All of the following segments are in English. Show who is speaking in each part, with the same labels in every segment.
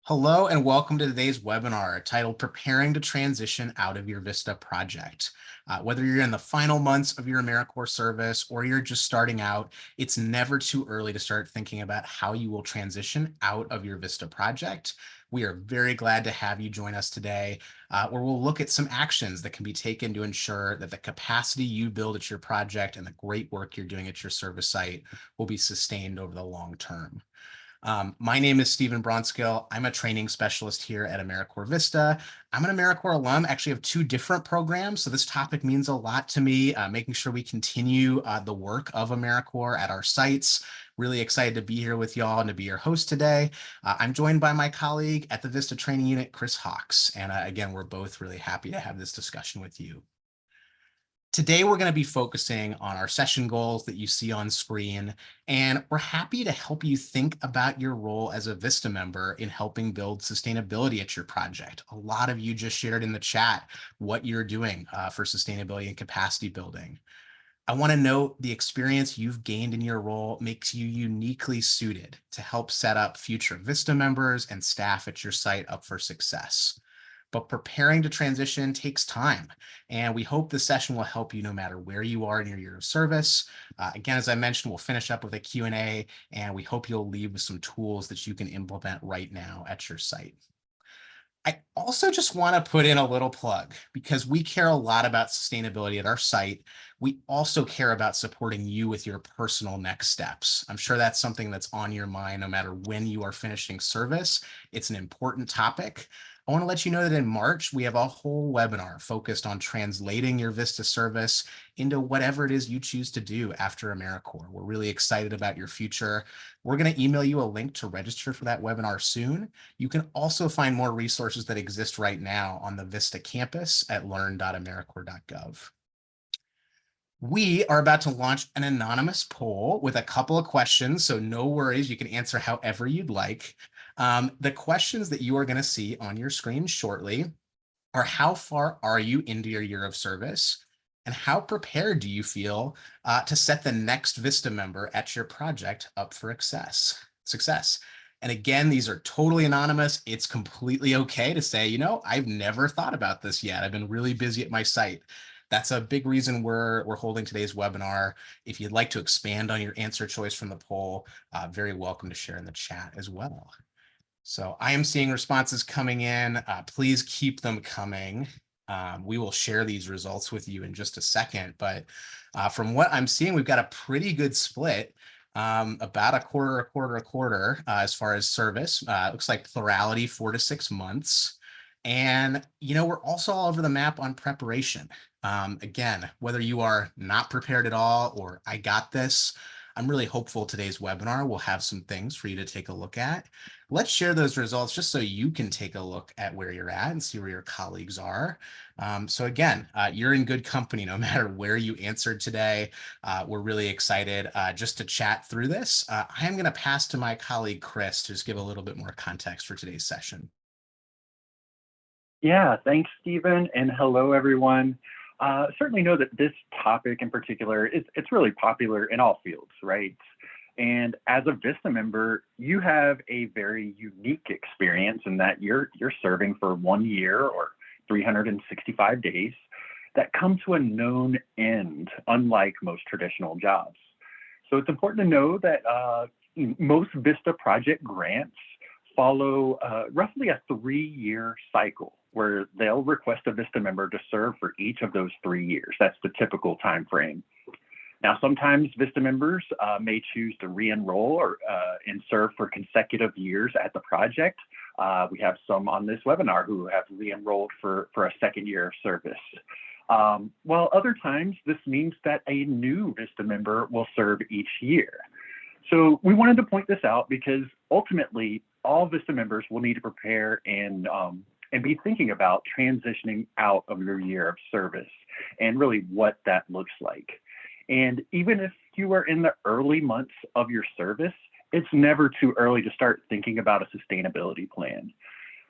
Speaker 1: Hello and welcome to today's webinar titled Preparing to Transition Out of Your VISTA Project. Whether you're in the final months of your AmeriCorps service or you're just starting out, it's never too early to start thinking about how you will transition out of your VISTA project. We are very glad to have you join us today, where we'll look at some actions that can be taken to ensure that the capacity you build at your project and the great work you're doing at your service site will be sustained over the long term. My name is Stephen Bronskill. I'm a training specialist here at AmeriCorps VISTA. I'm an AmeriCorps alum, actually of two different programs, so this topic means a lot to me, making sure we continue the work of AmeriCorps at our sites. Really excited to be here with y'all and to be your host today. I'm joined by my colleague at the VISTA Training Unit, Chris Hawks, and again, we're both really happy to have this discussion with you. Today, we're going to be focusing on our session goals that you see on screen, and we're happy to help you think about your role as a VISTA member in helping build sustainability at your project. A lot of you just shared in the chat what you're doing for sustainability and capacity building. I want to note the experience you've gained in your role makes you uniquely suited to help set up future VISTA members and staff at your site up for success. But preparing to transition takes time, and we hope this session will help you no matter where you are in your year of service. Again, as I mentioned, we'll finish up with a Q&A, and we hope you'll leave with some tools that you can implement right now at your site. I also just want to put in a little plug because we care a lot about sustainability at our site. We also care about supporting you with your personal next steps. I'm sure that's something that's on your mind no matter when you are finishing service. It's an important topic. I want to let you know that in March, we have a whole webinar focused on translating your VISTA service into whatever it is you choose to do after AmeriCorps. We're really excited about your future. We're going to email you a link to register for that webinar soon. You can also find more resources that exist right now on the VISTA campus at learn.americorps.gov. We are about to launch an anonymous poll with a couple of questions, so no worries, you can answer however you'd like. The questions that you are going to see on your screen shortly are: how far are you into your year of service? And how prepared do you feel to set the next VISTA member at your project up for success? And again, these are totally anonymous. It's completely okay to say, you know, I've never thought about this yet. I've been really busy at my site. That's a big reason we're holding today's webinar. If you'd like to expand on your answer choice from the poll, very welcome to share in the chat as well. So I am seeing responses coming in. Please keep them coming. We will share these results with you in just a second, but from what I'm seeing, we've got a pretty good split, about a quarter, as far as service. It looks like plurality 4 to 6 months. And, you know, we're also all over the map on preparation. Again, whether you are not prepared at all or I got this, I'm really hopeful today's webinar will have some things for you to take a look at. Let's share those results just so you can take a look at where you're at and see where your colleagues are. So again, you're in good company no matter where you answered today. We're really excited just to chat through this. I am going to pass to my colleague, Chris, to just give a little bit more context for today's session.
Speaker 2: Yeah, thanks, Stephen, and hello, everyone. Certainly know that this topic in particular, it's really popular in all fields, right? And as a VISTA member, you have a very unique experience in that you're serving for 1 year or 365 days that come to a known end, unlike most traditional jobs. So it's important to know that most VISTA project grants follow roughly a 3-year cycle where they'll request a VISTA member to serve for each of those 3 years. That's the typical time frame. Now, sometimes VISTA members may choose to re-enroll or and serve for consecutive years at the project. We have some on this webinar who have re-enrolled for a second year of service. While other times, this means that a new VISTA member will serve each year. So we wanted to point this out because ultimately, all VISTA members will need to prepare and be thinking about transitioning out of your year of service and really what that looks like. And even if you are in the early months of your service, it's never too early to start thinking about a sustainability plan.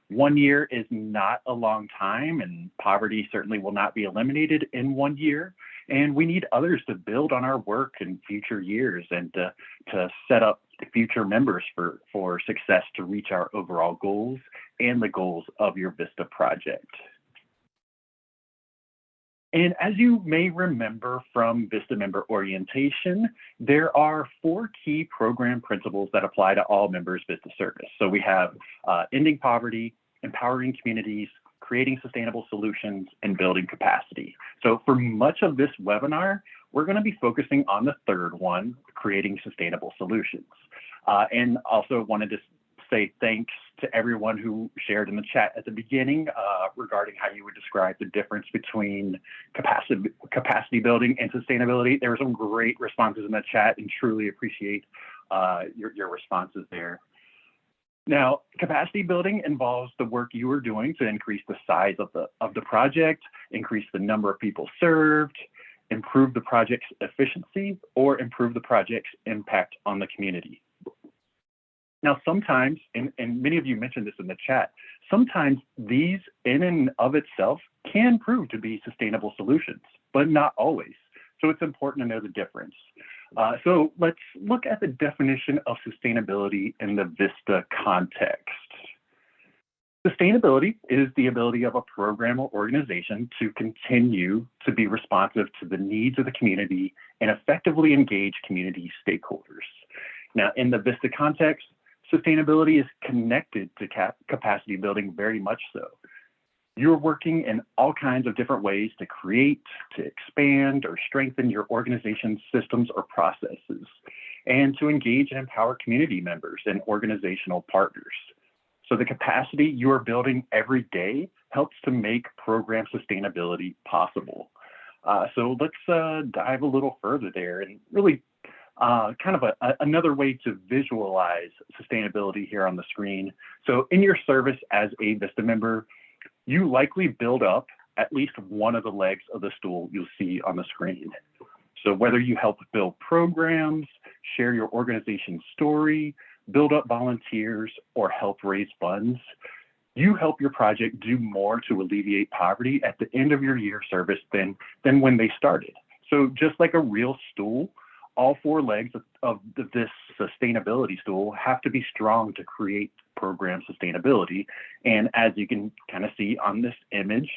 Speaker 2: 1 year is not a long time, and poverty certainly will not be eliminated in 1 year. And we need others to build on our work in future years and to set up future members for success to reach our overall goals and the goals of your VISTA project. And as you may remember from VISTA member orientation, there are 4 key program principles that apply to all members VISTA service. So we have ending poverty, empowering communities, creating sustainable solutions, and building capacity. So for much of this webinar, we're going to be focusing on the third one, creating sustainable solutions. And also wanted to say thanks to everyone who shared in the chat at the beginning regarding how you would describe the difference between capacity building and sustainability. There were some great responses in the chat and truly appreciate your responses there. Now, capacity building involves the work you are doing to increase the size of the project, increase the number of people served, improve the project's efficiency, or improve the project's impact on the community. Now, sometimes, and many of you mentioned this in the chat, sometimes these in and of itself can prove to be sustainable solutions, but not always. So it's important to know the difference. So let's look at the definition of sustainability in the VISTA context. Sustainability is the ability of a program or organization to continue to be responsive to the needs of the community and effectively engage community stakeholders. Now, in the VISTA context, sustainability is connected to capacity building very much so. You're working in all kinds of different ways to create, to expand, or strengthen your organization's systems or processes, and to engage and empower community members and organizational partners. So the capacity you are building every day helps to make program sustainability possible. So let's dive a little further there and really kind of another way to visualize sustainability here on the screen. So in your service as a VISTA member, you likely build up at least one of the legs of the stool you'll see on the screen. So whether you help build programs, share your organization's story, build up volunteers, or help raise funds, you help your project do more to alleviate poverty at the end of your year service than when they started. So just like a real stool, all 4 legs of this sustainability stool have to be strong to create program sustainability. And as you can kind of see on this image,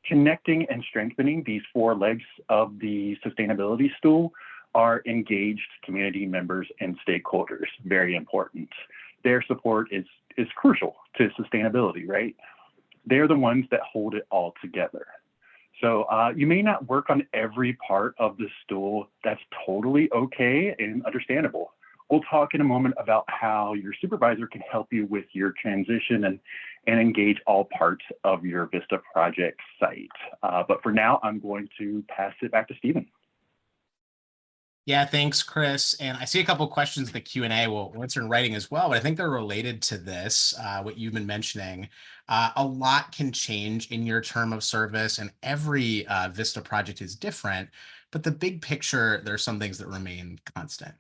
Speaker 2: connecting and strengthening these 4 legs of the sustainability stool are engaged community members and stakeholders. Very important. Their support is crucial to sustainability, right? They're the ones that hold it all together. So you may not work on every part of the stool. That's totally okay and understandable. We'll talk in a moment about how your supervisor can help you with your transition and engage all parts of your VISTA project site. But for now, I'm going to pass it back to Stephen.
Speaker 1: Yeah, thanks, Chris. And I see a couple of questions in the Q&A. We'll answer in writing as well, but I think they're related to this, what you've been mentioning. A lot can change in your term of service, and every VISTA project is different, but the big picture, there are some things that remain constant.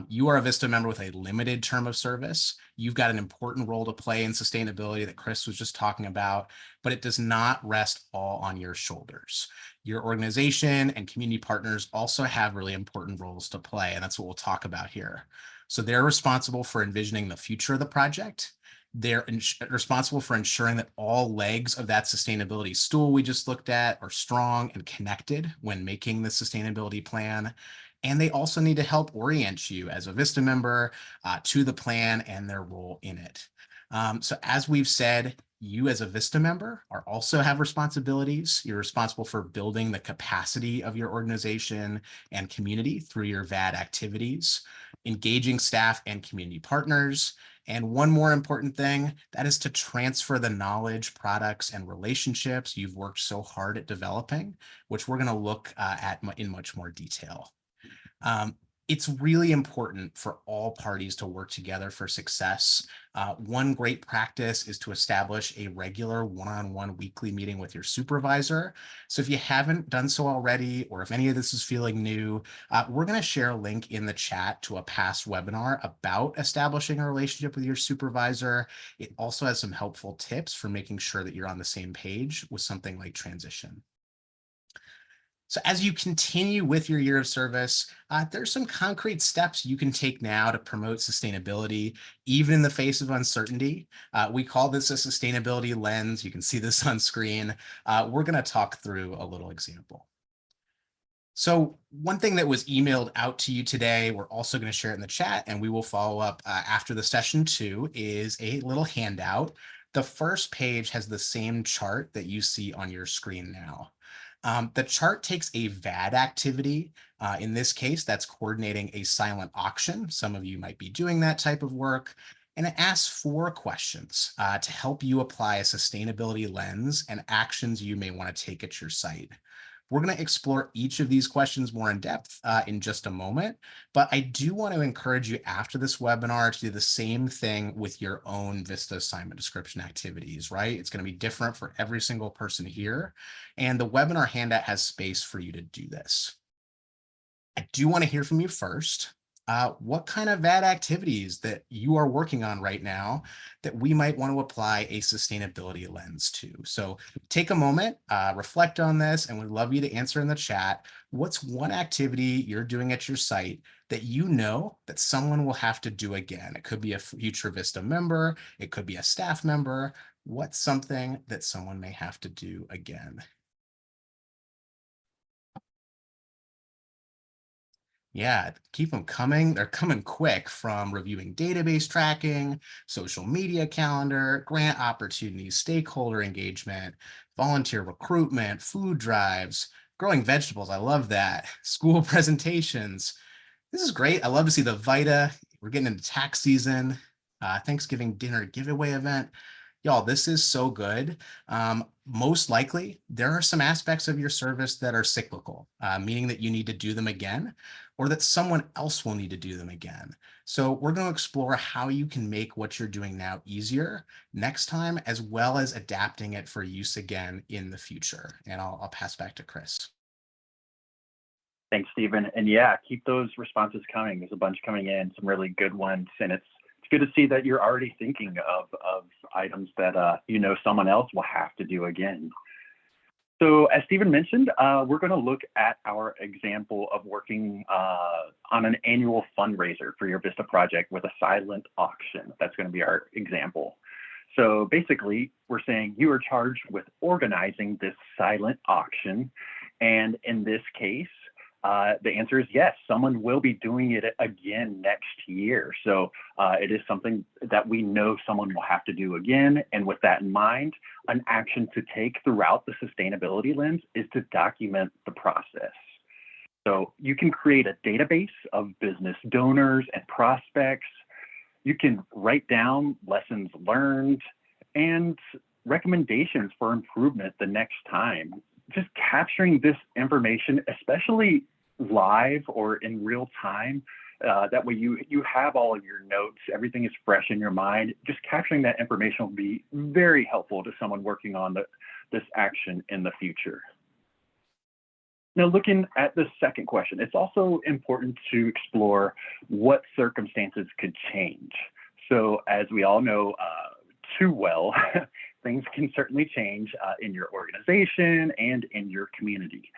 Speaker 1: You are a VISTA member with a limited term of service. You've got an important role to play in sustainability that Chris was just talking about, but it does not rest all on your shoulders. Your organization and community partners also have really important roles to play, and that's what we'll talk about here. So they're responsible for envisioning the future of the project. They're responsible for ensuring that all legs of that sustainability stool we just looked at are strong and connected when making the sustainability plan. And they also need to help orient you as a VISTA member to the plan and their role in it. So as we've said, you as a VISTA member also have responsibilities. You're responsible for building the capacity of your organization and community through your VAD activities, engaging staff and community partners. And one more important thing, that is to transfer the knowledge, products, and relationships you've worked so hard at developing, which we're going to look at in much more detail. It's really important for all parties to work together for success. One great practice is to establish a regular one-on-one weekly meeting with your supervisor. So if you haven't done so already, or if any of this is feeling new, we're going to share a link in the chat to a past webinar about establishing a relationship with your supervisor. It also has some helpful tips for making sure that you're on the same page with something like transition. So as you continue with your year of service, there's some concrete steps you can take now to promote sustainability, even in the face of uncertainty. We call this a sustainability lens. You can see this on screen. We're going to talk through a little example. So one thing that was emailed out to you today, we're also going to share it in the chat, and we will follow up after the session too, is a little handout. The first page has the same chart that you see on your screen now. The chart takes a VAD activity. In this case, that's coordinating a silent auction. Some of you might be doing that type of work. And it asks 4 questions to help you apply a sustainability lens and actions you may want to take at your site. We're going to explore each of these questions more in depth in just a moment, but I do want to encourage you after this webinar to do the same thing with your own VISTA assignment description activities, right? It's going to be different for every single person here, and the webinar handout has space for you to do this. I do want to hear from you first. What kind of VAD activities that you are working on right now that we might want to apply a sustainability lens to? So take a moment, reflect on this, and we'd love you to answer in the chat. What's one activity you're doing at your site that you know that someone will have to do again? It could be a future VISTA member, it could be a staff member. What's something that someone may have to do again? Yeah, keep them coming. They're coming quick, from reviewing database tracking, social media calendar, grant opportunities, stakeholder engagement, volunteer recruitment, food drives, growing vegetables. I love that. School presentations. This is great. I love to see the VITA. We're getting into tax season. Thanksgiving dinner giveaway event. Y'all, this is so good. Most likely, there are some aspects of your service that are cyclical, meaning that you need to do them again, or that someone else will need to do them again. So we're going to explore how you can make what you're doing now easier next time, as well as adapting it for use again in the future. And I'll pass back to Chris.
Speaker 2: Thanks, Stephen. And yeah, keep those responses coming. There's a bunch coming in, some really good ones. And it's good to see that you're already thinking of items that someone else will have to do again. So as Stephen mentioned, we're going to look at our example of working on an annual fundraiser for your VISTA project with a silent auction. That's going to be our example. So basically, we're saying you are charged with organizing this silent auction. And in this case, the answer is yes, someone will be doing it again next year. So it is something that we know someone will have to do again. And with that in mind, an action to take throughout the sustainability lens is to document the process. So you can create a database of business donors and prospects. You can write down lessons learned and recommendations for improvement the next time. Just capturing this information, especially live or in real time, that way you have all of your notes, everything is fresh in your mind. Just capturing that information will be very helpful to someone working on this action in the future. Now, looking at the second question, it's also important to explore what circumstances could change. So as we all know too well, things can certainly change in your organization and in your community.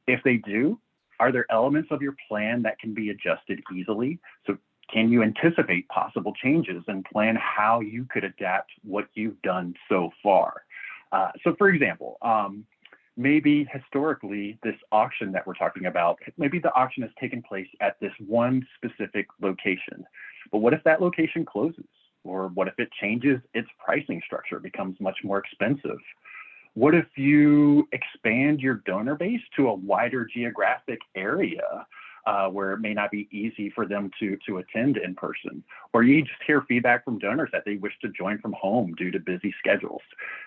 Speaker 2: If they do, are there elements of your plan that can be adjusted easily? So can you anticipate possible changes and plan how you could adapt what you've done so far? So for example, maybe historically this auction that we're talking about, maybe the auction has taken place at this one specific location. But what if that location closes? Or what if it changes its pricing structure, becomes much more expensive? What if you expand your donor base to a wider geographic area where it may not be easy for them to attend in person? Or you just hear feedback from donors that they wish to join from home due to busy schedules.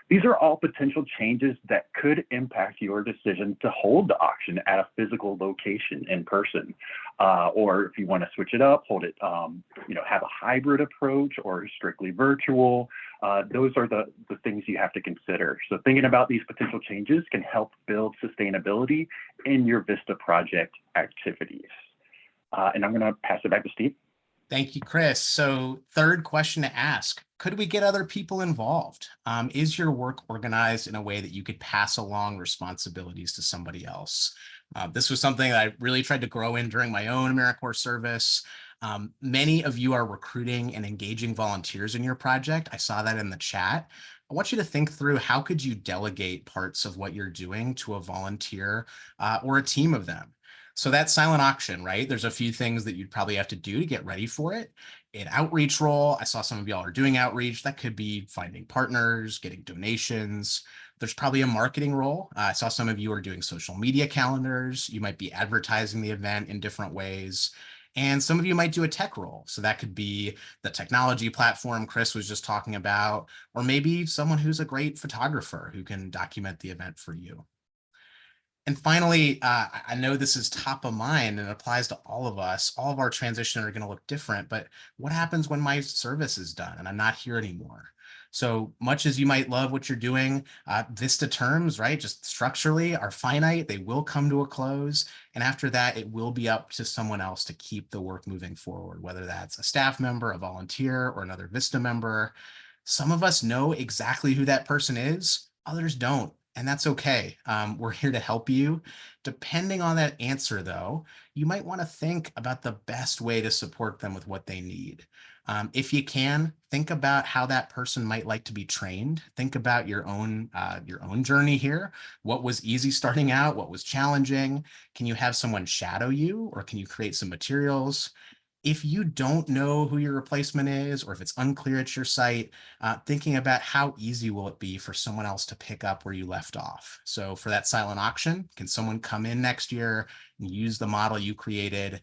Speaker 2: These are all potential changes that could impact your decision to hold the auction at a physical location in person. Or if you want to switch it up, hold it, have a hybrid approach or strictly virtual. Those are the things you have to consider. So thinking about these potential changes can help build sustainability in your VISTA project activities. And I'm going to pass it back to Steve.
Speaker 1: Thank you, Chris. So third question to ask, could we get other people involved? Is your work organized in a way that you could pass along responsibilities to somebody else? This was something that I really tried to grow in during my own AmeriCorps service. Many of you are recruiting and engaging volunteers in your project. I saw that in the chat. I want you to think through how could you delegate parts of what you're doing to a volunteer or a team of them? So that silent auction, right? There's a few things that you'd probably have to do to get ready for it. An outreach role, I saw some of y'all are doing outreach. That could be finding partners, getting donations. There's probably a marketing role. I saw some of you are doing social media calendars. You might be advertising the event in different ways. And some of you might do a tech role. So that could be the technology platform Chris was just talking about, or maybe someone who's a great photographer who can document the event for you. And finally, I know this is top of mind and it applies to all of us. All of our transitions are going to look different, but what happens when my service is done and I'm not here anymore? So much as you might love what you're doing, VISTA terms, right, just structurally are finite. They will come to a close. And after that, it will be up to someone else to keep the work moving forward, whether that's a staff member, a volunteer, or another VISTA member. Some of us know exactly who that person is, others don't. And that's okay. We're here to help you. Depending on that answer, though, you might want to think about the best way to support them with what they need. If you can, think about how that person might like to be trained. Think about your own journey here. What was easy starting out? What was challenging? Can you have someone shadow you, or can you create some materials? If you don't know who your replacement is, or if it's unclear at your site, thinking about how easy will it be for someone else to pick up where you left off. So for that silent auction, can someone come in next year and use the model you created?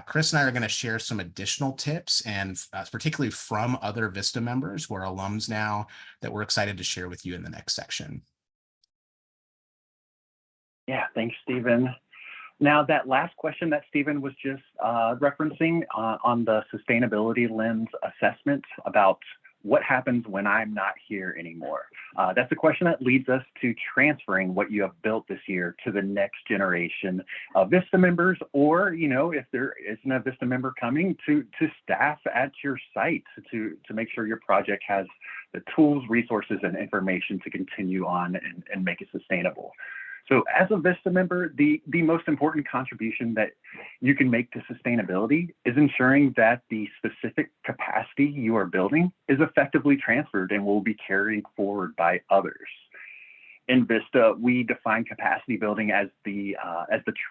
Speaker 1: Chris and I are going to share some additional tips, and particularly from other VISTA members who are alums now, that we're excited to share with you in the next section.
Speaker 2: Yeah, thanks, Stephen. Now, that last question that Stephen was just referencing on the sustainability lens assessment about what happens when I'm not here anymore. That's a question that leads us to transferring what you have built this year to the next generation of VISTA members, or, you know, if there isn't a VISTA member coming, to staff at your site to make sure your project has the tools, resources, and information to continue on and make it sustainable. So as a VISTA member, the most important contribution that you can make to sustainability is ensuring that the specific capacity you are building is effectively transferred and will be carried forward by others. In VISTA, we define capacity building as the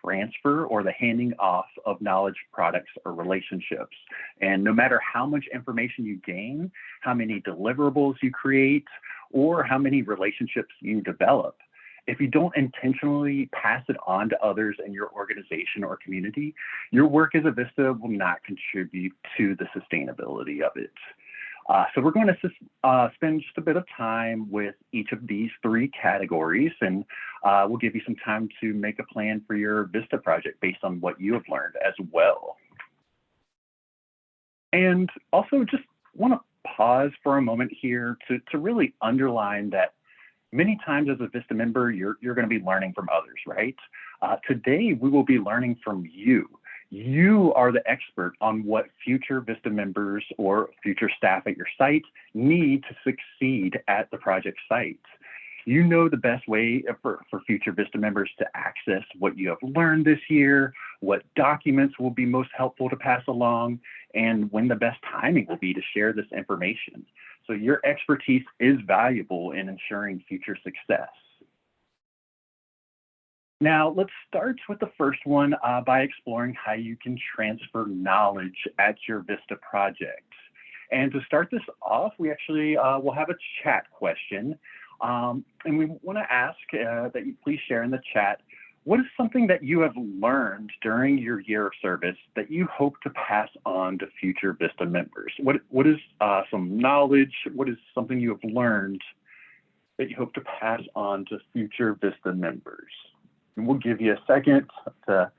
Speaker 2: transfer or the handing off of knowledge, products, or relationships. And no matter how much information you gain, how many deliverables you create, or how many relationships you develop, if you don't intentionally pass it on to others in your organization or community, your work as a VISTA will not contribute to the sustainability of it. So we're going to spend just a bit of time with each of these three categories, and we'll give you some time to make a plan for your VISTA project based on what you have learned as well. And also just want to pause for a moment here to really underline that many times as a VISTA member, you're going to be learning from others, right? Today, we will be learning from you. You are the expert on what future VISTA members or future staff at your site need to succeed at the project site. You know the best way for future VISTA members to access what you have learned this year, what documents will be most helpful to pass along, and when the best timing will be to share this information. So your expertise is valuable in ensuring future success. Now, let's start with the first one by exploring how you can transfer knowledge at your VISTA project. And to start this off, we actually will have a chat question. And we want to ask that you please share in the chat, what is something that you have learned during your year of service that you hope to pass on to future VISTA members? What is some knowledge? What is something you have learned that you hope to pass on to future VISTA members? And we'll give you a second to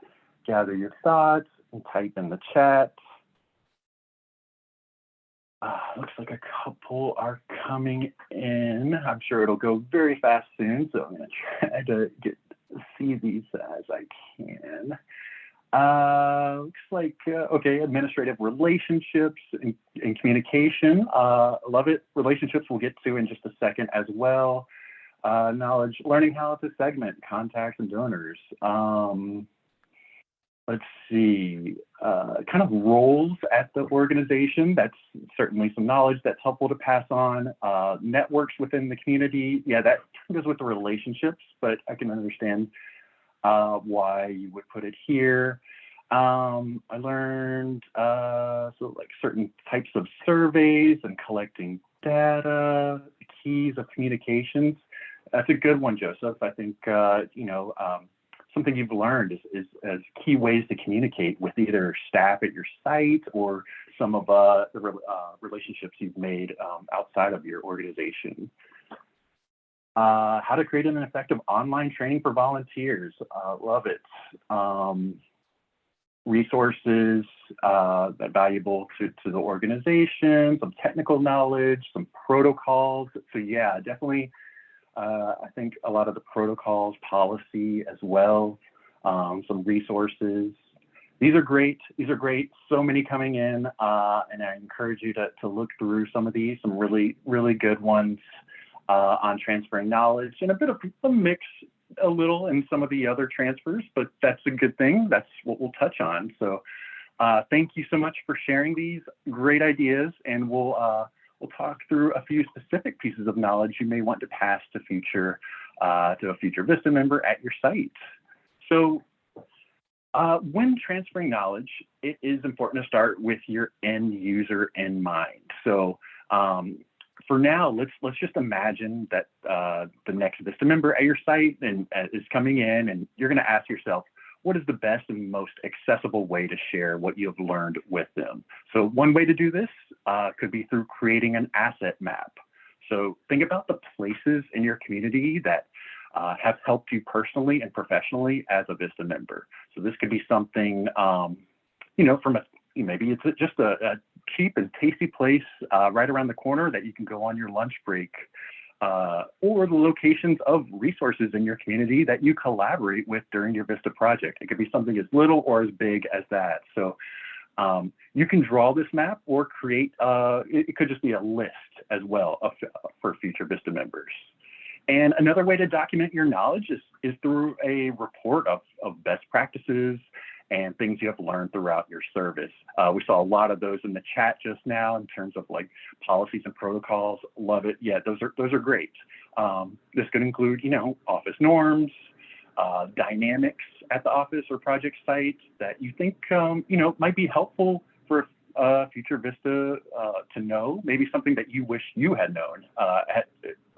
Speaker 2: gather your thoughts and type in the chat. Looks like a couple are coming in. I'm sure it'll go very fast soon, so I'm going to try to see these as I can. Looks like, okay, administrative relationships and communication. Love it. Relationships we'll get to in just a second as well. Knowledge, learning how to segment contacts and donors. Let's see, kind of roles at the organization. That's certainly some knowledge that's helpful to pass on. Networks within the community. Yeah, that goes with the relationships, but I can understand why you would put it here. I learned so like certain types of surveys and collecting data, the keys of communications. That's a good one, Joseph. I think something you've learned is as key ways to communicate with either staff at your site or some of the relationships you've made outside of your organization. How to create an effective online training for volunteers. Love it. Resources that are valuable to the organization, some technical knowledge, some protocols. So yeah, definitely, I think a lot of the protocols, policy as well, some resources. These are great. These are great. So many coming in, and I encourage you to look through some of these, some really, really good ones on transferring knowledge, and a bit of a mix a little in some of the other transfers, but that's a good thing. That's what we'll touch on. So thank you so much for sharing these great ideas, and we'll talk through a few specific pieces of knowledge you may want to pass to a future VISTA member at your site. So when transferring knowledge, it is important to start with your end user in mind. So for now, let's just imagine that the next VISTA member at your site is coming in, and you're going to ask yourself, what is the best and most accessible way to share what you have learned with them? So one way to do this could be through creating an asset map. So think about the places in your community that have helped you personally and professionally as a VISTA member. So this could be something, from maybe it's just a cheap and tasty place right around the corner that you can go on your lunch break, or the locations of resources in your community that you collaborate with during your VISTA project. It could be something as little or as big as that. So you can draw this map or create, it could just be a list as well for future VISTA members. And another way to document your knowledge is through a report of best practices and things you have learned throughout your service. We saw a lot of those in the chat just now in terms of like policies and protocols. Love it. Yeah, those are great. This could include, office norms, dynamics at the office or project site that you think, might be helpful for future VISTA to know, maybe something that you wish you had known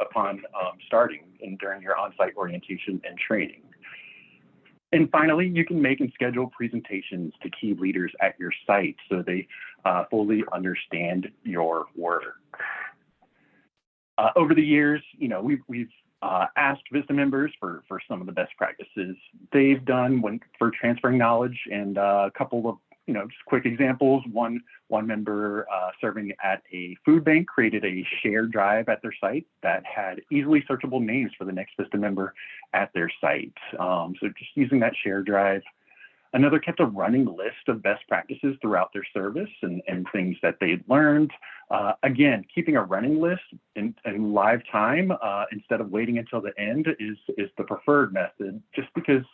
Speaker 2: upon starting and during your on-site orientation and training. And finally, you can make and schedule presentations to key leaders at your site so they fully understand your work. Over the years, we've asked VISTA members for some of the best practices they've done for transferring knowledge, and a couple of just quick examples. One member serving at a food bank created a shared drive at their site that had easily searchable names for the next VISTA member at their site. So just using that shared drive. Another kept a running list of best practices throughout their service and things that they'd learned. Again, keeping a running list in live time instead of waiting until the end is the preferred method, just because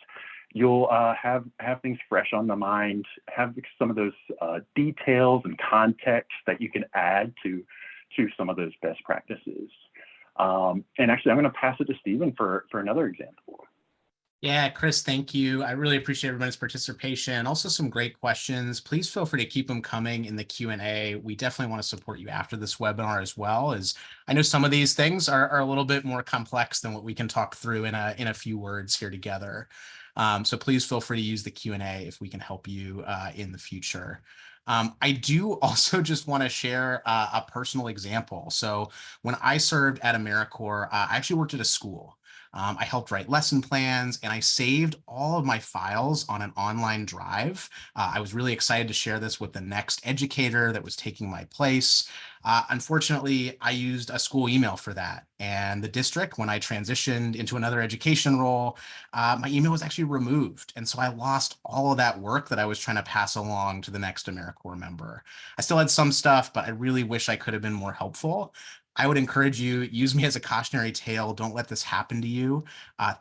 Speaker 2: you'll have things fresh on the mind, have some of those details and context that you can add to some of those best practices. And actually, I'm going to pass it to Stephen for another example.
Speaker 1: Yeah, Chris, thank you. I really appreciate everybody's participation. Also some great questions. Please feel free to keep them coming in the Q&A. We definitely want to support you after this webinar as well, as I know some of these things are a little bit more complex than what we can talk through in a few words here together. So please feel free to use the Q&A if we can help you in the future. I do also just want to share a personal example. So when I served at AmeriCorps, I actually worked at a school. I helped write lesson plans, and I saved all of my files on an online drive. I was really excited to share this with the next educator that was taking my place. Unfortunately, I used a school email for that. And the district, when I transitioned into another education role, my email was actually removed. And so I lost all of that work that I was trying to pass along to the next AmeriCorps member. I still had some stuff, but I really wish I could have been more helpful. I would encourage you, use me as a cautionary tale. Don't let this happen to you.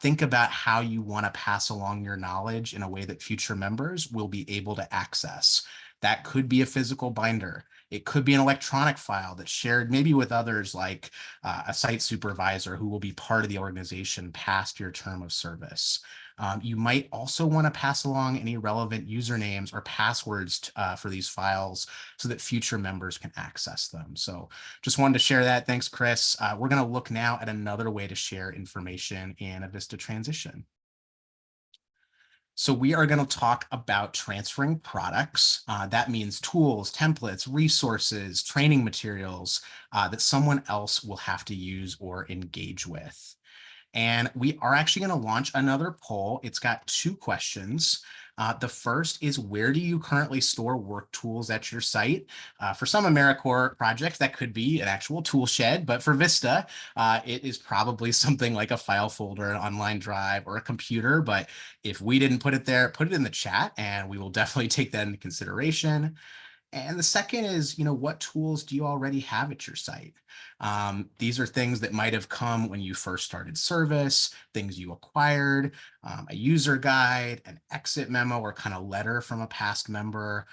Speaker 1: Think about how you want to pass along your knowledge in a way that future members will be able to access. That could be a physical binder. It could be an electronic file that's shared maybe with others like a site supervisor who will be part of the organization past your term of service. You might also want to pass along any relevant usernames or passwords for these files so that future members can access them. So just wanted to share that. Thanks, Chris. We're going to look now at another way to share information in a VISTA transition. So we are going to talk about transferring products. That means tools, templates, resources, training materials that someone else will have to use or engage with. And we are actually going to launch another poll. It's got 2 questions. The first is, where do you currently store work tools at your site? For some AmeriCorps projects, that could be an actual tool shed, but for VISTA, it is probably something like a file folder, an online drive, or a computer. But if we didn't put it there, put it in the chat, and we will definitely take that into consideration. And the second is, what tools do you already have at your site? These are things that might have come when you first started service, things you acquired, a user guide, an exit memo or kind of letter from a past member,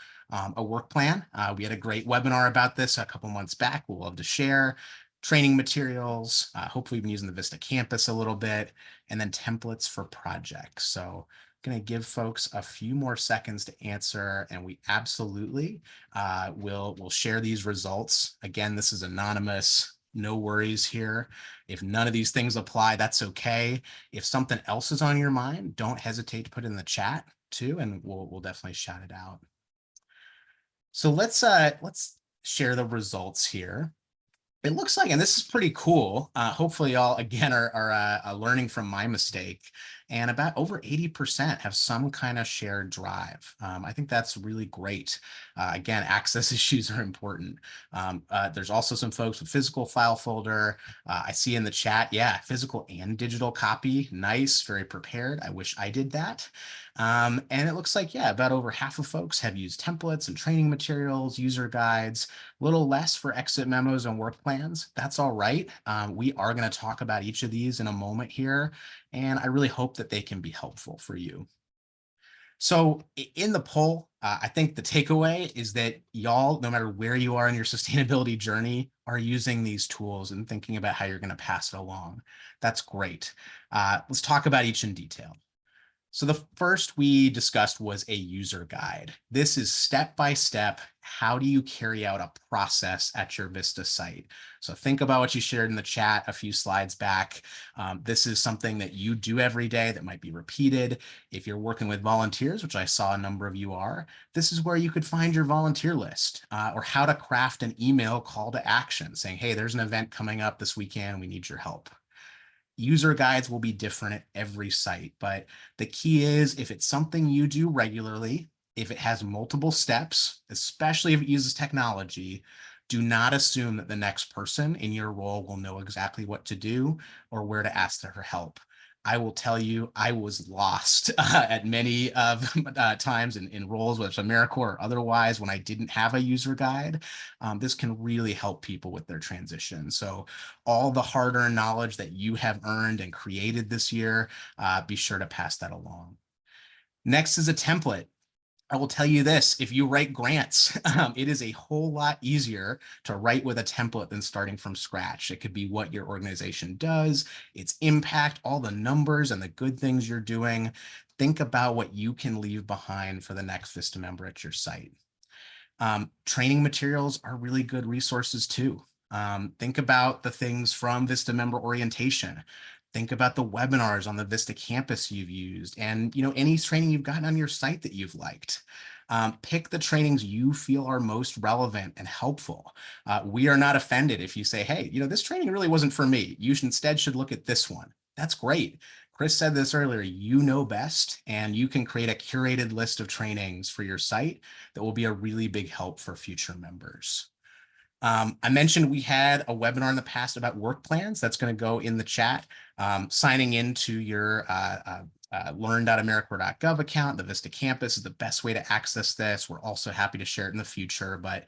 Speaker 1: a work plan. We had a great webinar about this a couple months back. We'll love to share training materials. Hopefully we've been using the VISTA campus a little bit, and then templates for projects. So going to give folks a few more seconds to answer, and we absolutely will share these results. Again, this is anonymous. No worries here. If none of these things apply, that's okay. If something else is on your mind, don't hesitate to put it in the chat too, and we'll definitely shout it out. So let's share the results here. It looks like, and this is pretty cool. Hopefully y'all, again, are learning from my mistake. And about over 80% have some kind of shared drive. I think that's really great. Again, access issues are important. There's also some folks with physical file folder. I see in the chat, yeah, physical and digital copy. Nice, very prepared. I wish I did that. And it looks like, yeah, about over half of folks have used templates and training materials, user guides, a little less for exit memos and work plans. That's all right. We are going to talk about each of these in a moment here, and I really hope that they can be helpful for you. So in the poll, I think the takeaway is that y'all, no matter where you are in your sustainability journey, are using these tools and thinking about how you're going to pass it along. That's great. Let's talk about each in detail. So the first we discussed was a user guide. This is step-by-step, how do you carry out a process at your VISTA site? So think about what you shared in the chat a few slides back. This is something that you do every day that might be repeated. If you're working with volunteers, which I saw a number of you are, this is where you could find your volunteer list, or how to craft an email call to action saying, hey, there's an event coming up this weekend, we need your help. User guides will be different at every site, but the key is, if it's something you do regularly, if it has multiple steps, especially if it uses technology, do not assume that the next person in your role will know exactly what to do or where to ask for help. I will tell you, I was lost at many of times in roles, whether it's AmeriCorps or otherwise, when I didn't have a user guide. This can really help people with their transition. So all the hard-earned knowledge that you have earned and created this year, be sure to pass that along. Next is a template. I will tell you this, if you write grants, it is a whole lot easier to write with a template than starting from scratch. It could be what your organization does, its impact, all the numbers and the good things you're doing. Think about what you can leave behind for the next VISTA member at your site. Training materials are really good resources too. Think about the things from VISTA member orientation. Think about the webinars on the VISTA campus you've used, and any training you've gotten on your site that you've liked. Pick the trainings you feel are most relevant and helpful. We are not offended if you say, hey, this training really wasn't for me. You instead should look at this one. That's great. Chris said this earlier, you know best, and you can create a curated list of trainings for your site that will be a really big help for future members. I mentioned we had a webinar in the past about work plans. That's going to go in the chat. Signing into your learn.americorps.gov account, the VISTA campus is the best way to access this. We're also happy to share it in the future, but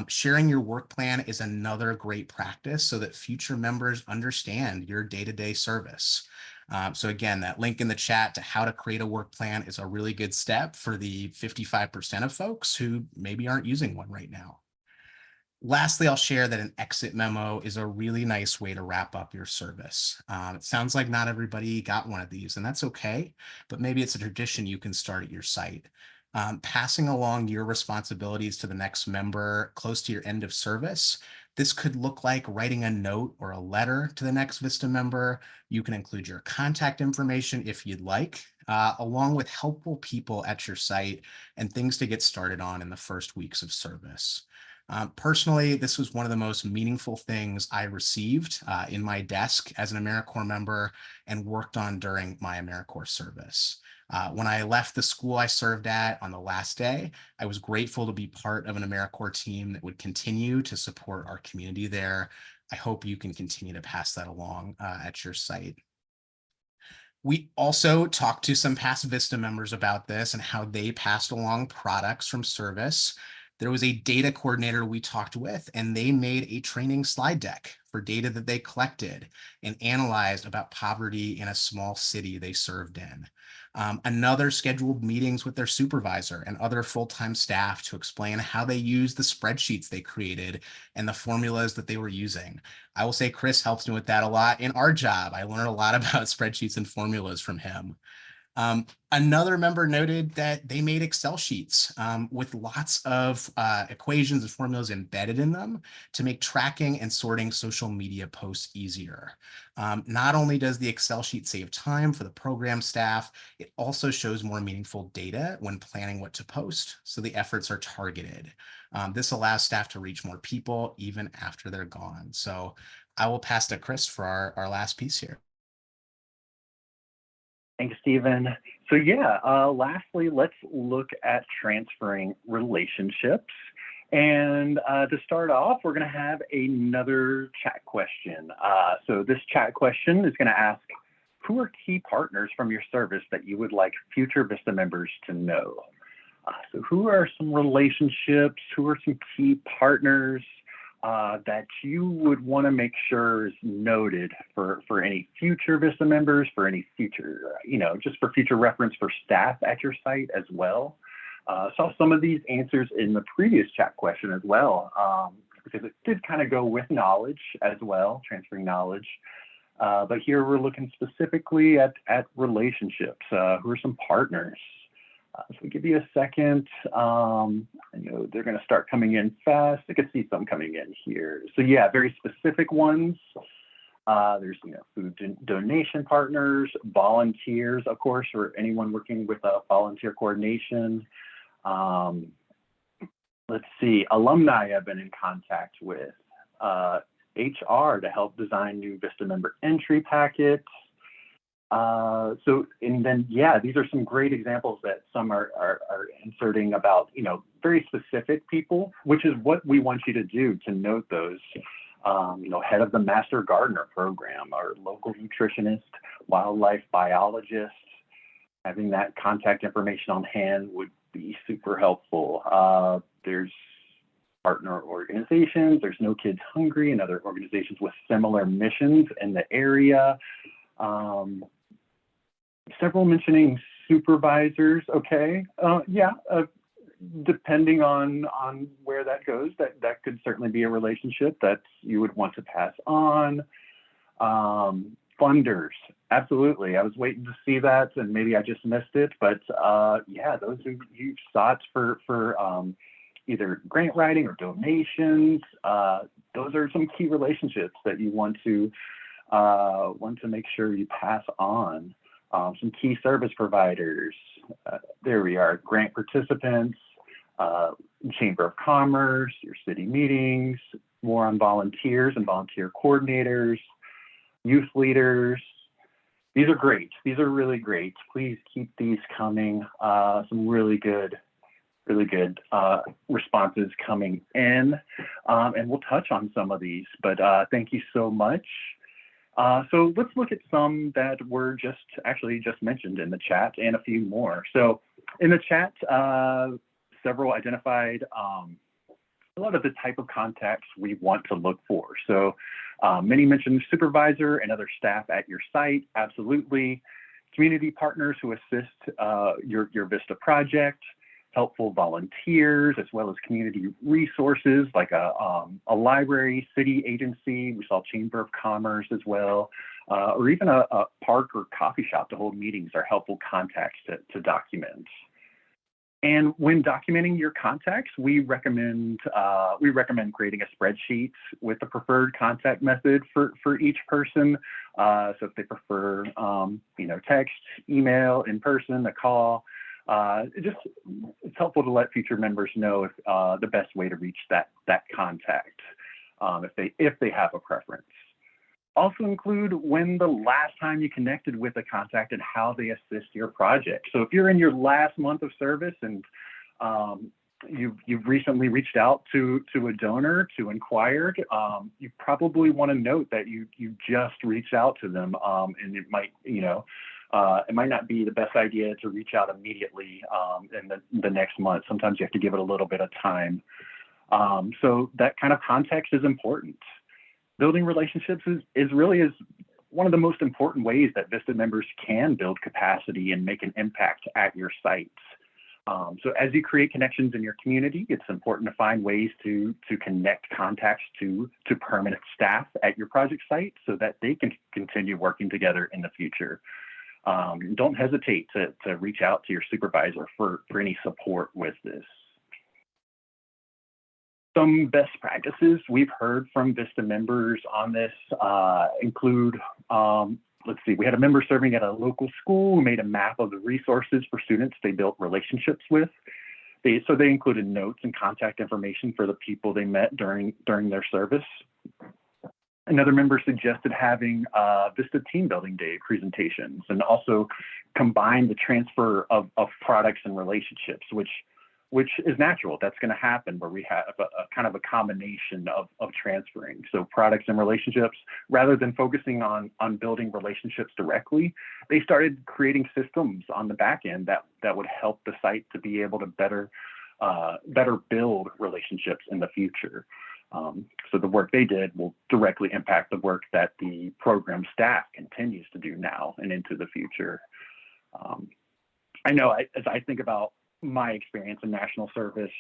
Speaker 1: sharing your work plan is another great practice so that future members understand your day-to-day service. So again, that link in the chat to how to create a work plan is a really good step for the 55% of folks who maybe aren't using one right now. Lastly, I'll share that an exit memo is a really nice way to wrap up your service. It sounds like not everybody got one of these, and that's okay, but maybe it's a tradition you can start at your site. Passing along your responsibilities to the next member close to your end of service. This could look like writing a note or a letter to the next VISTA member. You can include your contact information if you'd like, along with helpful people at your site and things to get started on in the first weeks of service. Personally, this was one of the most meaningful things I received in my desk as an AmeriCorps member and worked on during my AmeriCorps service. When I left the school I served at on the last day, I was grateful to be part of an AmeriCorps team that would continue to support our community there. I hope you can continue to pass that along at your site. We also talked to some past VISTA members about this and how they passed along products from service. There was a data coordinator we talked with, and they made a training slide deck for data that they collected and analyzed about poverty in a small city they served in. Another scheduled meetings with their supervisor and other full-time staff to explain how they used the spreadsheets they created and the formulas that they were using. I will say Chris helps me with that a lot in our job. I learned a lot about spreadsheets and formulas from him. Another member noted that they made Excel sheets with lots of equations and formulas embedded in them to make tracking and sorting social media posts easier. Not only does the Excel sheet save time for the program staff, it also shows more meaningful data when planning what to post, so the efforts are targeted. This allows staff to reach more people even after they're gone. So I will pass to Chris for our last piece here.
Speaker 2: Thanks, Stephen. So yeah, lastly, let's look at transferring relationships. And to start off, we're going to have another chat question. So this chat question is going to ask, who are key partners from your service that you would like future VISTA members to know? So who are some relationships, who are some key partners that you would want to make sure is noted for any future VISTA members, for any future, just for future reference for staff at your site as well. Saw some of these answers in the previous chat question as well, because it did kind of go with knowledge as well, transferring knowledge. But here we're looking specifically at relationships. Who are some partners? So we give you a second. They're going to start coming in fast. I can see some coming in here. So yeah, very specific ones. There's food donation partners, volunteers, of course, or anyone working with a volunteer coordination. Let's see, alumni I've been in contact with. HR to help design new VISTA member entry packets. And then, yeah, these are some great examples that some are inserting about, very specific people, which is what we want you to do, to note those, head of the Master Gardener program, our local nutritionist, wildlife biologist. Having that contact information on hand would be super helpful. There's partner organizations, there's No Kids Hungry and other organizations with similar missions in the area. Several mentioning supervisors. Okay, depending on where that goes, that could certainly be a relationship that you would want to pass on. Funders, absolutely. I was waiting to see that, and maybe I just missed it, but yeah, those who you've sought for either grant writing or donations, those are some key relationships that you want to make sure you pass on. Some key service providers, there we are, grant participants, Chamber of Commerce, your city meetings, more on volunteers and volunteer coordinators, youth leaders, These are great. These are really great. Please keep these coming. Some really good responses coming in, and we'll touch on some of these, but thank you so much. So let's look at some that were just mentioned in the chat and a few more. So in the chat, several identified a lot of the type of contacts we want to look for. So many mentioned supervisor and other staff at your site, absolutely. Community partners who assist your VISTA project, helpful volunteers, as well as community resources like a library, city agency. We saw Chamber of Commerce as well, or even a park or coffee shop to hold meetings are helpful contacts to document. And when documenting your contacts, we recommend creating a spreadsheet with the preferred contact method for each person. So if they prefer, text, email, in person, a call, it's helpful to let future members know if the best way to reach that contact, if they have a preference. Also include when the last time you connected with a contact and how they assist your project. So if you're in your last month of service and you've recently reached out to a donor to inquire, you probably want to note that you just reached out to them, and it might not be the best idea to reach out immediately in the next month. Sometimes you have to give it a little bit of time. So that kind of context is important. Building relationships is one of the most important ways that VISTA members can build capacity and make an impact at your sites. So as you create connections in your community, it's important to find ways to connect contacts to permanent staff at your project site so that they can continue working together in the future. Don't hesitate to reach out to your supervisor for any support with this. Some best practices we've heard from VISTA members on this include, we had a member serving at a local school who made a map of the resources for students they built relationships with. So they included notes and contact information for the people they met during their service. Another member suggested having VISTA Team Building Day presentations and also combine the transfer of products and relationships, which is natural. That's going to happen where we have a kind of a combination of transferring. So products and relationships, rather than focusing on building relationships directly, they started creating systems on the back end that would help the site to be able to better build relationships in the future. So the work they did will directly impact the work that the program staff continues to do now and into the future. I know as I think about my experience in national service,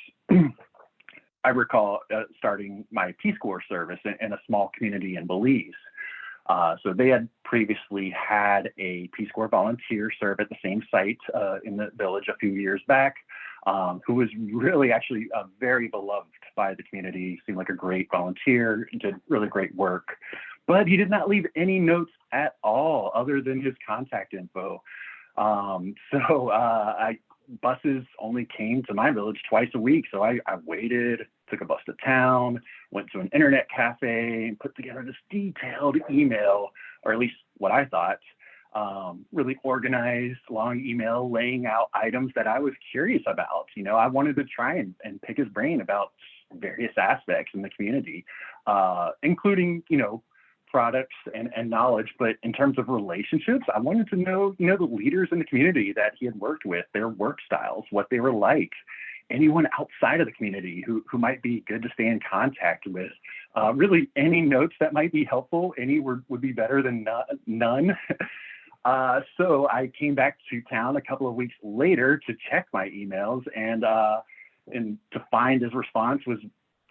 Speaker 2: I recall starting my Peace Corps service in a small community in Belize. So they had previously had a Peace Corps volunteer serve at the same site in the village a few years back, who was really actually very beloved by the community, seemed like a great volunteer, did really great work, but he did not leave any notes at all other than his contact info. Buses only came to my village twice a week. So I waited, took a bus to town, went to an internet cafe and put together this detailed email, or at least what I thought, really organized, long email laying out items that I was curious about. I wanted to try and pick his brain about various aspects in the community, including, products and knowledge, but in terms of relationships, I wanted to know, the leaders in the community that he had worked with, their work styles, what they were like, anyone outside of the community who might be good to stay in contact with. Really, any notes that might be helpful, any would be better than none. So I came back to town a couple of weeks later to check my emails, and to find his response was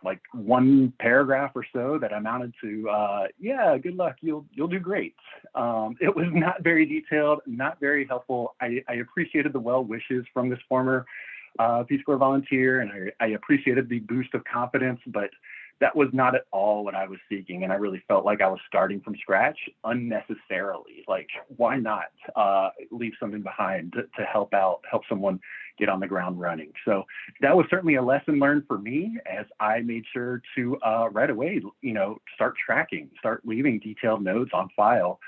Speaker 2: like one paragraph or so that amounted to, yeah, good luck, you'll do great. It was not very detailed, not very helpful. I appreciated the well wishes from this former Peace Corps volunteer, and I appreciated the boost of confidence, but that was not at all what I was seeking. And I really felt like I was starting from scratch unnecessarily. Like, why not leave something behind to help someone get on the ground running? So that was certainly a lesson learned for me, as I made sure to right away, start tracking, start leaving detailed notes on file.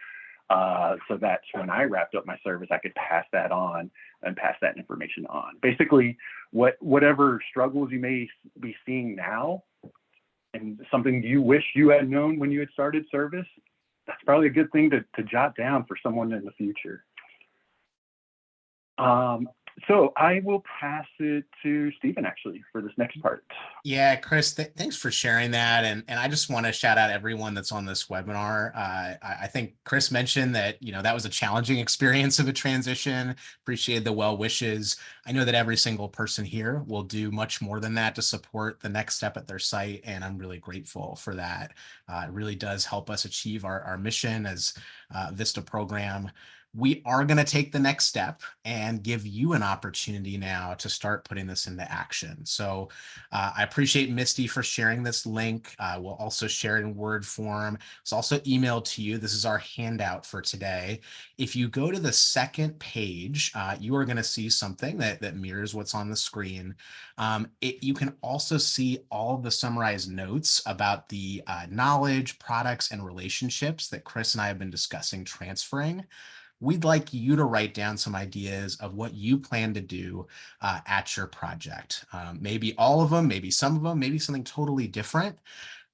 Speaker 2: so that when I wrapped up my service, I could pass that on and pass that information on. Basically, whatever struggles you may be seeing now and something you wish you had known when you had started service, that's probably a good thing to jot down for someone in the future. So I will pass it to Stephen actually for this next part.
Speaker 1: Yeah, Chris, thanks for sharing that. And I just want to shout out everyone that's on this webinar. I think Chris mentioned that, that was a challenging experience of a transition. Appreciate the well wishes. I know that every single person here will do much more than that to support the next step at their site. And I'm really grateful for that. It really does help us achieve our mission as VISTA program. We are going to take the next step and give you an opportunity now to start putting this into action. So I appreciate Misty for sharing this link. We'll also share it in Word form. It's also emailed to you. This is our handout for today. If you go to the second page, you are going to see something that mirrors what's on the screen. You can also see all of the summarized notes about the knowledge, products, and relationships that Chris and I have been discussing transferring. We'd like you to write down some ideas of what you plan to do at your project. Maybe all of them, maybe some of them, maybe something totally different.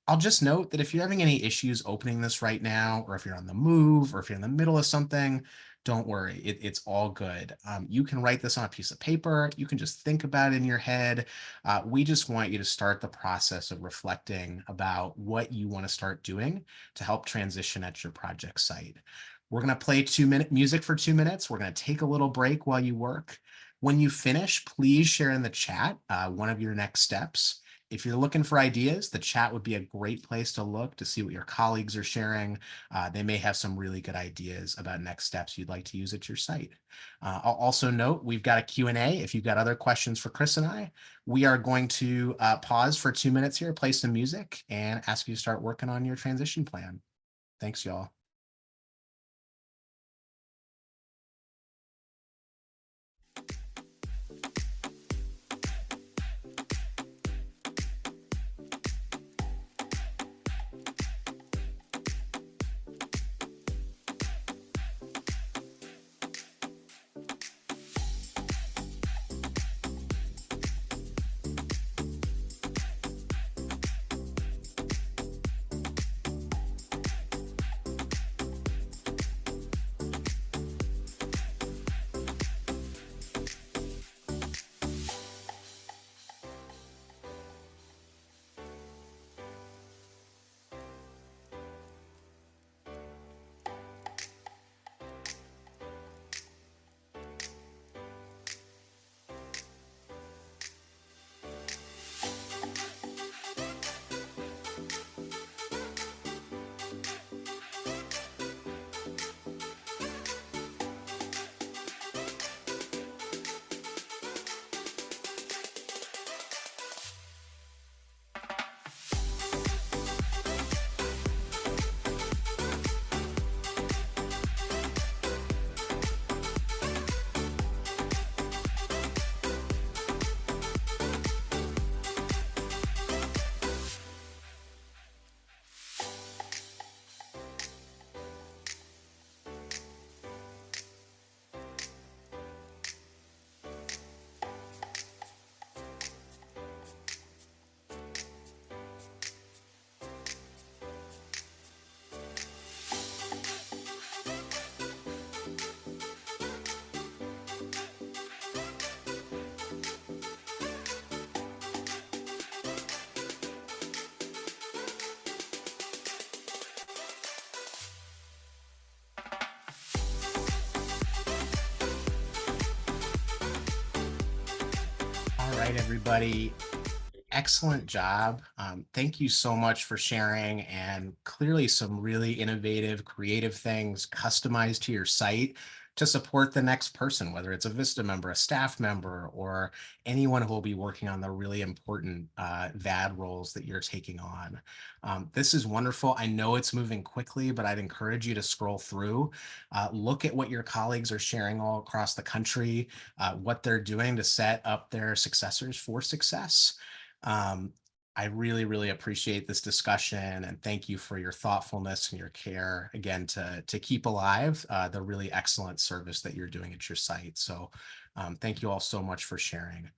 Speaker 1: I'll just note that if you're having any issues opening this right now, or if you're on the move, or if you're in the middle of something, don't worry, it's all good. You can write this on a piece of paper. You can just think about it in your head. We just want you to start the process of reflecting about what you want to start doing to help transition at your project site. We're going to play 2-minute music for 2 minutes. We're going to take a little break while you work. When you finish, please share in the chat one of your next steps. If you're looking for ideas, the chat would be a great place to look to see what your colleagues are sharing. They may have some really good ideas about next steps you'd like to use at your site. I'll also note we've got a Q&A. If you've got other questions for Chris and I, we are going to pause for 2 minutes here, play some music, and ask you to start working on your transition plan. Thanks, y'all. All right, everybody. Excellent job. Thank you so much for sharing, and clearly some really innovative, creative things customized to your site to support the next person, whether it's a VISTA member, a staff member, or anyone who will be working on the really important VAD roles that you're taking on. This is wonderful. I know it's moving quickly, but I'd encourage you to scroll through, look at what your colleagues are sharing all across the country, what they're doing to set up their successors for success. I really, really appreciate this discussion, and thank you for your thoughtfulness and your care again to keep alive the really excellent service that you're doing at your site. So thank you all so much for sharing.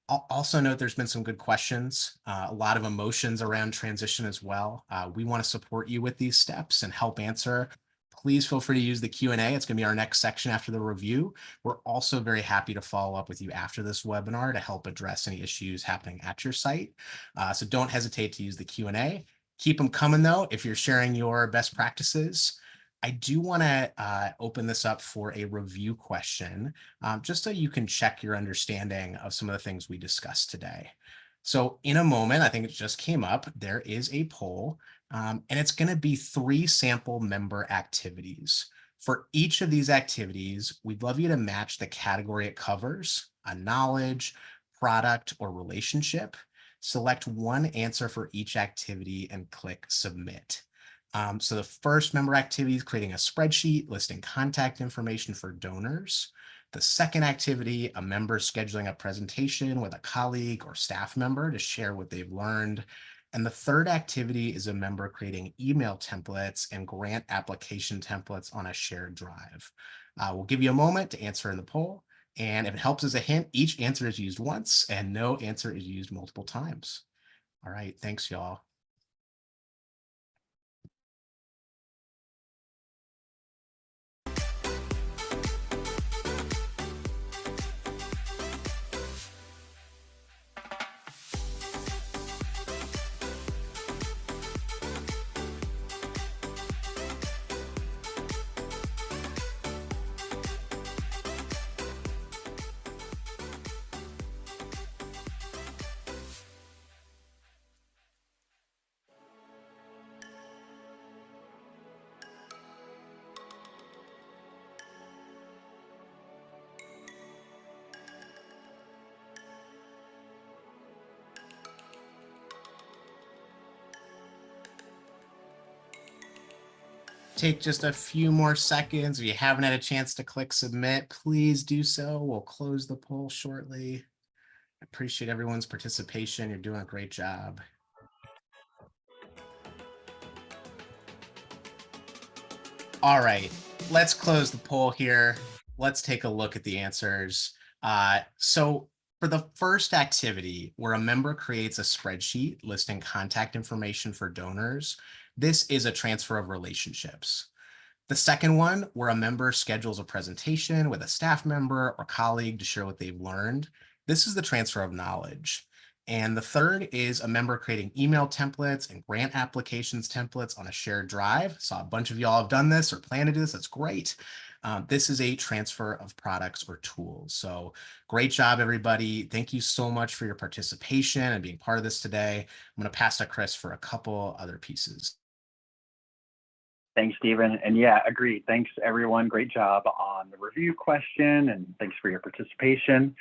Speaker 1: I'll also note there's been some good questions, a lot of emotions around transition as well. We want to support you with these steps and help answer. Please feel free to use the Q&A. It's going to be our next section after the review. We're also very happy to follow up with you after this webinar to help address any issues happening at your site. So don't hesitate to use the Q&A. Keep them coming though if you're sharing your best practices. I do want to open this up for a review question, just so you can check your understanding of some of the things we discussed today. So in a moment, I think it just came up, there is a poll, and it's going to be 3 sample member activities. For each of these activities, we'd love you to match the category it covers, a knowledge, product, or relationship. Select one answer for each activity and click submit. So the first member activity is creating a spreadsheet listing contact information for donors. The second activity, a member scheduling a presentation with a colleague or staff member to share what they've learned. And the third activity is a member creating email templates and grant application templates on a shared drive. We'll give you a moment to answer in the poll. And if it helps as a hint, each answer is used once and no answer is used multiple times. All right, thanks y'all. Take just a few more seconds. If you haven't had a chance to click submit, please do so. We'll close the poll shortly. I appreciate everyone's participation. You're doing a great job. All right, let's close the poll here. Let's take a look at the answers. So for the first activity, where a member creates a spreadsheet listing contact information for donors, this is a transfer of relationships. The second one, where a member schedules a presentation with a staff member or colleague to share what they've learned, this is the transfer of knowledge. And the third is a member creating email templates and grant applications templates on a shared drive. So a bunch of y'all have done this or plan to do this. That's great. This is a transfer of products or tools. So great job, everybody. Thank you so much for your participation and being part of this today. I'm going to pass to Chris for a couple other pieces.
Speaker 2: Thanks, Stephen. And yeah, agreed. Thanks, everyone. Great job on the review question, and thanks for your participation.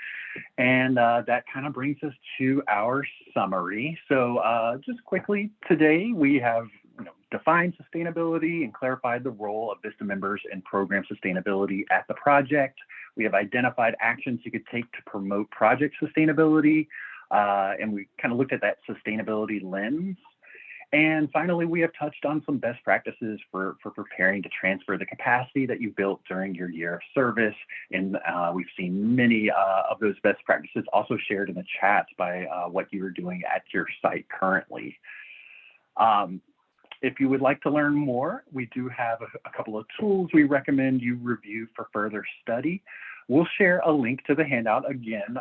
Speaker 2: And that kind of brings us to our summary. So just quickly, today we have defined sustainability and clarified the role of VISTA members in program sustainability at the project. We have identified actions you could take to promote project sustainability, and we kind of looked at that sustainability lens. And finally, we have touched on some best practices for preparing to transfer the capacity that you built during your year of service. And we've seen many of those best practices also shared in the chats by what you are doing at your site currently. If you would like to learn more, we do have a couple of tools we recommend you review for further study. We'll share a link to the handout again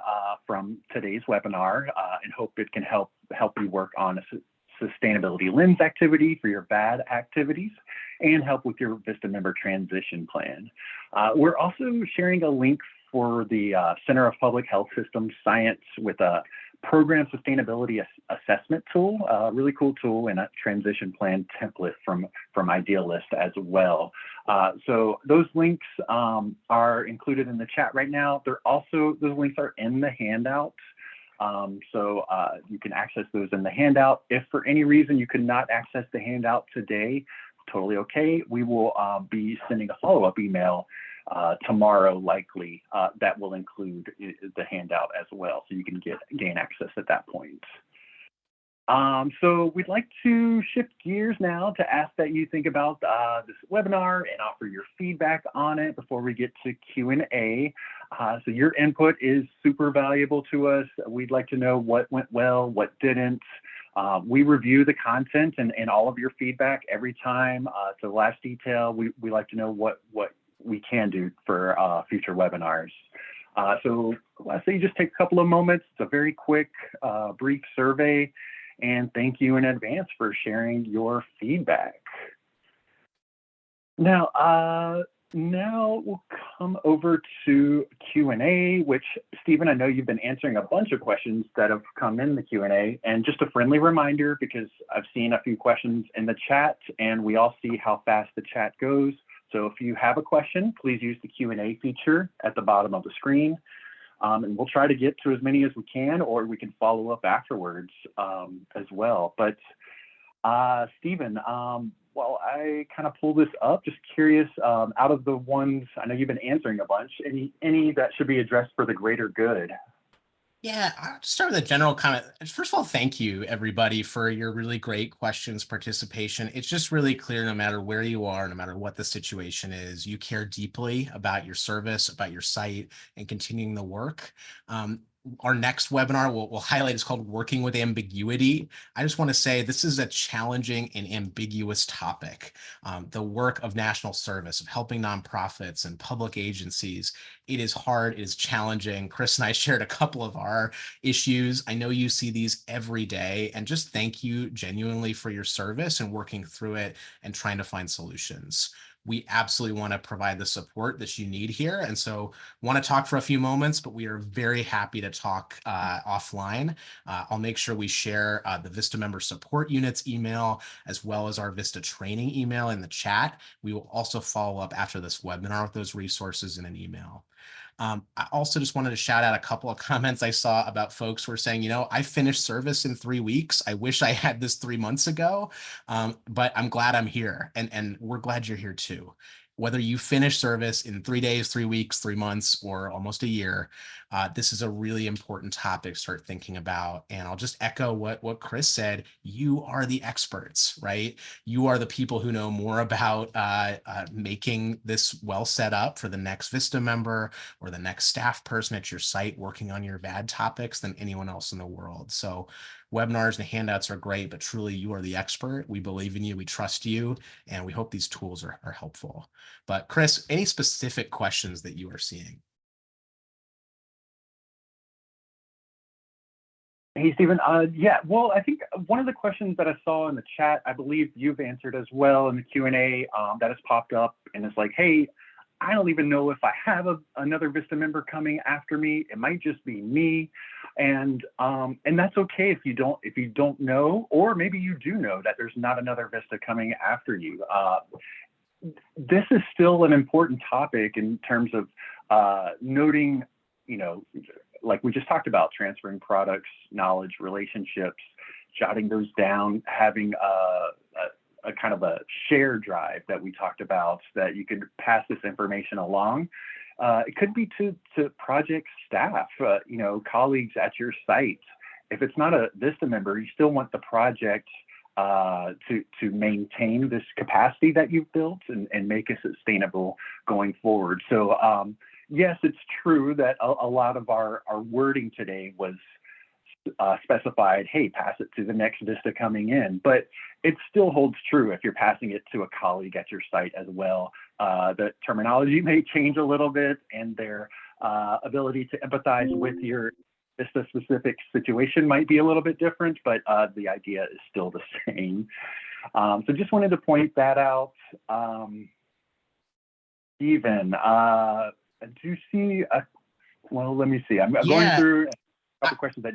Speaker 2: from today's webinar and hope it can help you work on a sustainability lens activity for your VAD activities and help with your VISTA member transition plan. We're also sharing a link for the Center of Public Health Systems Science with a program sustainability assessment tool, a really cool tool, and a transition plan template from Idealist as well. So those links are included in the chat right now. Those links are in the handout. So you can access those in the handout. If for any reason you could not access the handout today, totally okay. We will be sending a follow-up email tomorrow likely that will include the handout as well, so you can gain access at that point. So we'd like to shift gears now to ask that you think about this webinar and offer your feedback on it before we get to Q&A. So your input is super valuable to us. We'd like to know what went well, what didn't. We review the content and all of your feedback every time. So last detail, we like to know what we can do for future webinars. So let's say you just take a couple of moments. It's a very quick, brief survey. And thank you in advance for sharing your feedback. Now, now we'll come over to Q&A, which, Stephen, I know you've been answering a bunch of questions that have come in the Q&A. And just a friendly reminder, because I've seen a few questions in the chat, and we all see how fast the chat goes. So if you have a question, please use the Q&A feature at the bottom of the screen. And we'll try to get to as many as we can, or we can follow up afterwards as well. But Stephen, while I kind of pull this up, just curious, out of the ones, I know you've been answering a bunch, any that should be addressed for the greater good?
Speaker 1: Yeah, I'll start with a general comment. First of all, thank you everybody for your really great questions, participation. It's just really clear, no matter where you are, no matter what the situation is, you care deeply about your service, about your site, and continuing the work. Our next webinar we'll highlight is called Working with Ambiguity. I just want to say this is a challenging and ambiguous topic. The work of national service, of helping nonprofits and public agencies, it is hard, it is challenging. Chris and I shared a couple of our issues. I know you see these every day, and just thank you genuinely for your service and working through it and trying to find solutions. We absolutely want to provide the support that you need here. And so want to talk for a few moments, but we are very happy to talk offline. I'll make sure we share the VISTA member support units email, as well as our VISTA training email in the chat. We will also follow up after this webinar with those resources in an email. I also just wanted to shout out a couple of comments I saw about folks who were saying, you know, I finished service in 3 weeks. I wish I had this 3 months ago, but I'm glad I'm here, and we're glad you're here too. Whether you finish service in 3 days, 3 weeks, 3 months, or almost a year, this is a really important topic to start thinking about. And I'll just echo what Chris said. You are the experts, right? You are the people who know more about making this well set up for the next VISTA member or the next staff person at your site working on your VAD topics than anyone else in the world. So webinars and handouts are great, but truly you are the expert. We believe in you, we trust you, and we hope these tools are helpful. But Chris, any specific questions that you are seeing?
Speaker 2: Hey, Stephen. Yeah, well, I think one of the questions that I saw in the chat, I believe you've answered as well in the Q&A that has popped up, and it's like, hey, I don't even know if I have another VISTA member coming after me. It might just be me, and that's okay if you don't know, or maybe you do know that there's not another VISTA coming after you. This is still an important topic in terms of noting, you know, like we just talked about, transferring products, knowledge, relationships, jotting those down, having a kind of a share drive that we talked about, that you could pass this information along. It could be to project staff, you know, colleagues at your site. If it's not a VISTA member, you still want the project to maintain this capacity that you've built and make it sustainable going forward. So yes, it's true that a lot of our wording today was specified, hey, pass it to the next VISTA coming in, but it still holds true if you're passing it to a colleague at your site as well. The terminology may change a little bit, and their ability to empathize with your VISTA specific situation might be a little bit different, but the idea is still the same. So just wanted to point that out. Stephen, do you see, well, let me see. I'm going through a couple questions that,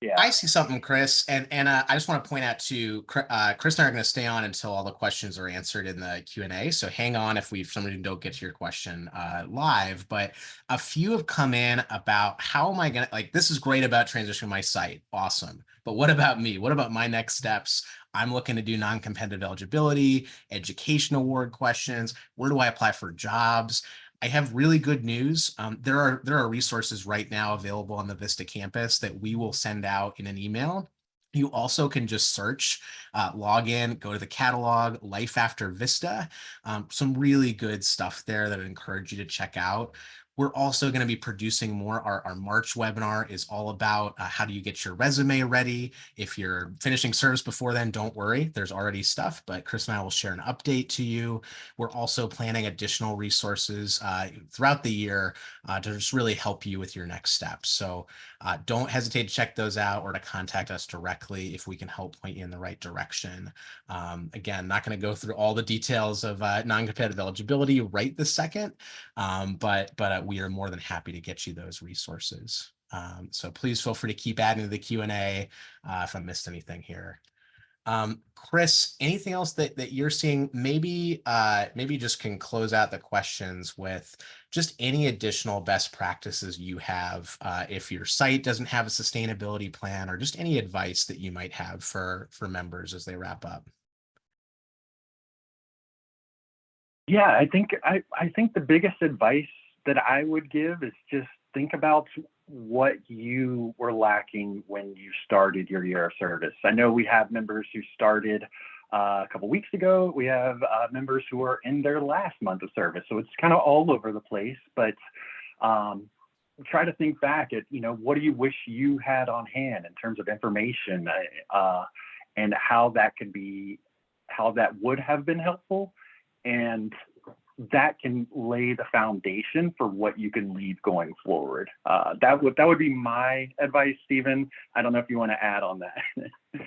Speaker 2: yeah.
Speaker 1: I see something, Chris, and I just want to point out to Chris and I are going to stay on until all the questions are answered in the Q&A. So hang on if somebody don't get to your question live. But a few have come in about how am I going to, like, this is great about transitioning my site, awesome. But what about me? What about my next steps? I'm looking to do non-competitive eligibility, education award questions. Where do I apply for jobs? I have really good news. There are resources right now available on the VISTA campus that we will send out in an email You also can just search, log in, go to the catalog, Life After Vista. Some really good stuff there that I encourage you to check out. We're also going to be producing more. Our March webinar is all about how do you get your resume ready. If you're finishing service before then, don't worry. There's already stuff, but Chris and I will share an update to you. We're also planning additional resources throughout the year to just really help you with your next steps. So don't hesitate to check those out or to contact us directly if we can help point you in the right direction. Again, not going to go through all the details of non-competitive eligibility right this second, but we are more than happy to get you those resources. So please feel free to keep adding to the Q&A if I missed anything here. Chris, anything else that you're seeing? Maybe just can close out the questions with just any additional best practices you have if your site doesn't have a sustainability plan, or just any advice that you might have for members as they wrap up.
Speaker 2: Yeah, I think the biggest advice that I would give is just think about what you were lacking when you started your year of service. I know we have members who started a couple weeks ago. We have members who are in their last month of service, so it's kind of all over the place. But try to think back at, what do you wish you had on hand in terms of information, and how that would have been helpful, and that can lay the foundation for what you can leave going forward. That would be my advice, Stephen. I don't know if you want to add on that.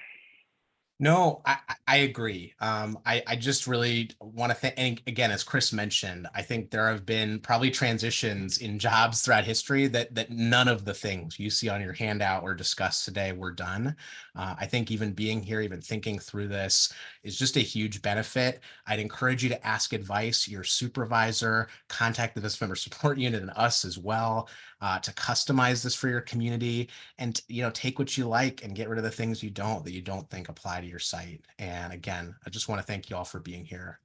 Speaker 1: No, I agree. I just really want to thank, and again, as Chris mentioned, I think there have been probably transitions in jobs throughout history that none of the things you see on your handout or discussed today were done. I think even being here, even thinking through this is just a huge benefit. I'd encourage you to ask advice, your supervisor, contact the VISTA member support unit and us as well, to customize this for your community, and take what you like and get rid of the things you don't think apply to your site. And again, I just want to thank you all for being here.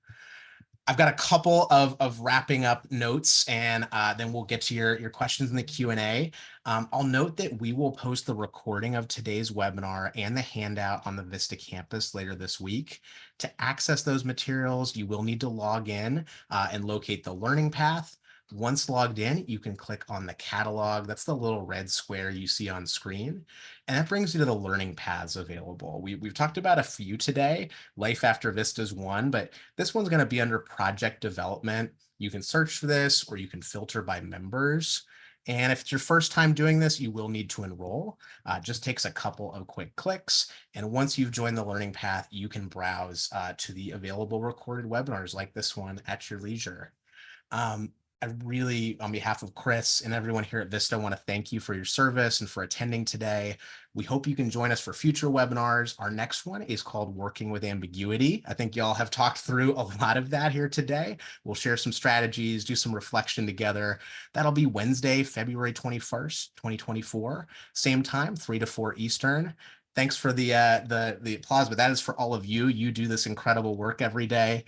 Speaker 1: I've got a couple of wrapping up notes, and then we'll get to your questions in the Q&A. I'll note that we will post the recording of today's webinar and the handout on the VISTA campus later this week. To access those materials, you will need to log in and locate the learning path. Once logged in, you can click on the catalog. That's the little red square you see on screen. And that brings you to the learning paths available. We've talked about a few today. Life After Vista is one, but this one's going to be under project development. You can search for this, or you can filter by members. And if it's your first time doing this, you will need to enroll. Just takes a couple of quick clicks. And once you've joined the learning path, you can browse to the available recorded webinars like this one at your leisure. I really, on behalf of Chris and everyone here at VISTA, want to thank you for your service and for attending today. We hope you can join us for future webinars. Our next one is called Working with Ambiguity. I think y'all have talked through a lot of that here today. We'll share some strategies, do some reflection together. That'll be Wednesday, February 21st, 2024. Same time, 3 to 4 Eastern. Thanks for the applause, but that is for all of you. You do this incredible work every day.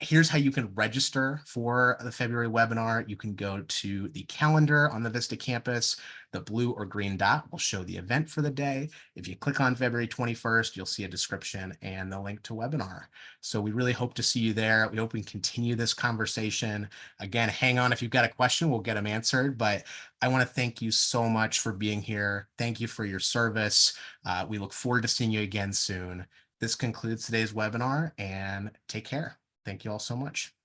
Speaker 1: Here's how you can register for the February webinar. You can go to the calendar on the VISTA campus. The blue or green dot will show the event for the day. If you click on February 21st, you'll see a description and the link to webinar. So we really hope to see you there. We hope we can continue this conversation. Again, hang on. If you've got a question, we'll get them answered. But I want to thank you so much for being here. Thank you for your service. We look forward to seeing you again soon. This concludes today's webinar, and take care. Thank you all so much.